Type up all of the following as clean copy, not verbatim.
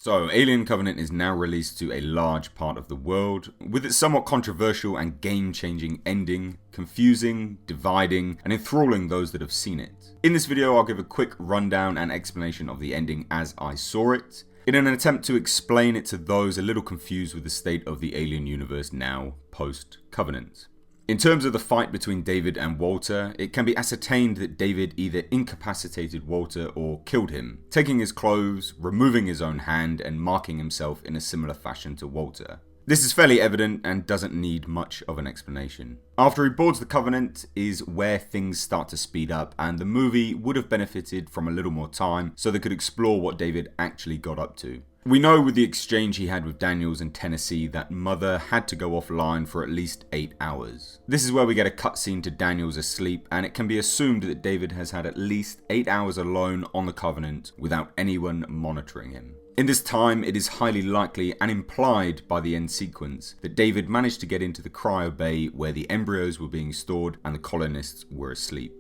So, Alien Covenant is now released to a large part of the world, with its somewhat controversial and game-changing ending, confusing, dividing, and enthralling those that have seen it. In this video, I'll give a quick rundown and explanation of the ending as I saw it, in an attempt to explain it to those a little confused with the state of the Alien universe now, post-Covenant. In terms of the fight between David and Walter, it can be ascertained that David either incapacitated Walter or killed him, taking his clothes, removing his own hand, and marking himself in a similar fashion to Walter. This is fairly evident and doesn't need much of an explanation. After he boards the Covenant is where things start to speed up, and the movie would have benefited from a little more time so they could explore what David actually got up to. We know with the exchange he had with Daniels in Tennessee that Mother had to go offline for at least 8 hours. This is where we get a cutscene to Daniels asleep, and it can be assumed that David has had at least 8 hours alone on the Covenant without anyone monitoring him. In this time, it is highly likely and implied by the end sequence that David managed to get into the cryo bay where the embryos were being stored and the colonists were asleep.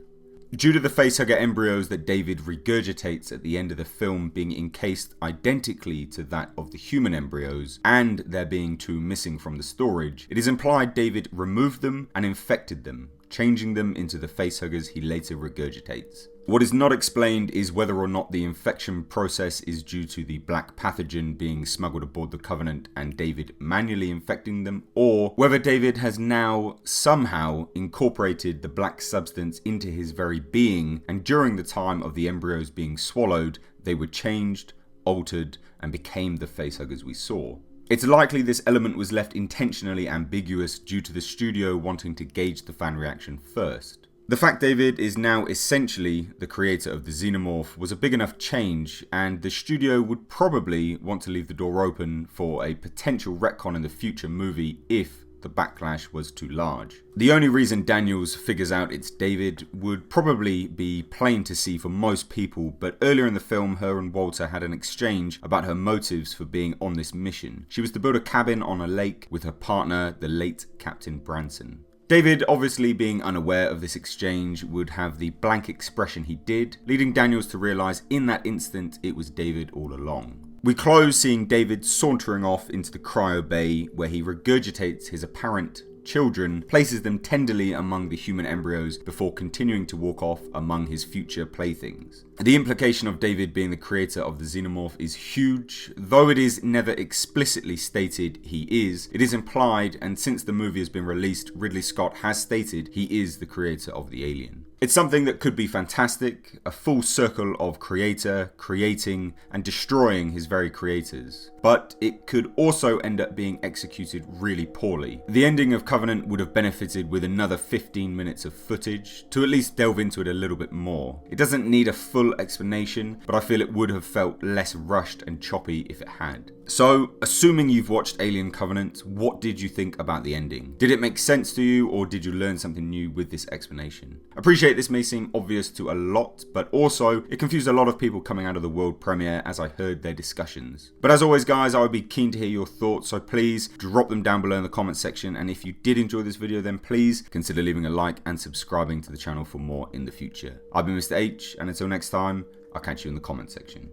Due to the facehugger embryos that David regurgitates at the end of the film being encased identically to that of the human embryos, and there being 2 missing from the storage, it is implied David removed them and infected them, changing them into the facehuggers he later regurgitates. What is not explained is whether or not the infection process is due to the black pathogen being smuggled aboard the Covenant and David manually infecting them, or whether David has now somehow incorporated the black substance into his very being, and during the time of the embryos being swallowed, they were changed, altered, and became the facehuggers we saw. It's likely this element was left intentionally ambiguous due to the studio wanting to gauge the fan reaction first. The fact David is now essentially the creator of the Xenomorph was a big enough change, and the studio would probably want to leave the door open for a potential retcon in the future movie if the backlash was too large. The only reason Daniels figures out it's David would probably be plain to see for most people, but earlier in the film her and Walter had an exchange about her motives for being on this mission. She was to build a cabin on a lake with her partner, the late Captain Branson. David, obviously being unaware of this exchange, would have the blank expression he did, leading Daniels to realise in that instant it was David all along. We close seeing David sauntering off into the cryo bay where he regurgitates his apparent children, places them tenderly among the human embryos before continuing to walk off among his future playthings. The implication of David being the creator of the Xenomorph is huge, though it is never explicitly stated he is, it is implied, and since the movie has been released, Ridley Scott has stated he is the creator of the alien. It's something that could be fantastic, a full circle of creator, creating, and destroying his very creators. But it could also end up being executed really poorly. The ending of Covenant would have benefited with another 15 minutes of footage, to at least delve into it a little bit more. It doesn't need a full explanation, but I feel it would have felt less rushed and choppy if it had. So, assuming you've watched Alien Covenant, what did you think about the ending? Did it make sense to you, or did you learn something new with this explanation? Appreciate this may seem obvious to a lot, but also it confused a lot of people coming out of the world premiere as I heard their discussions. But as always guys, I would be keen to hear your thoughts, so please drop them down below in the comment section, and if you did enjoy this video then please consider leaving a like and subscribing to the channel for more in the future. I've been Mr. H, and until next time, I'll catch you in the comment section.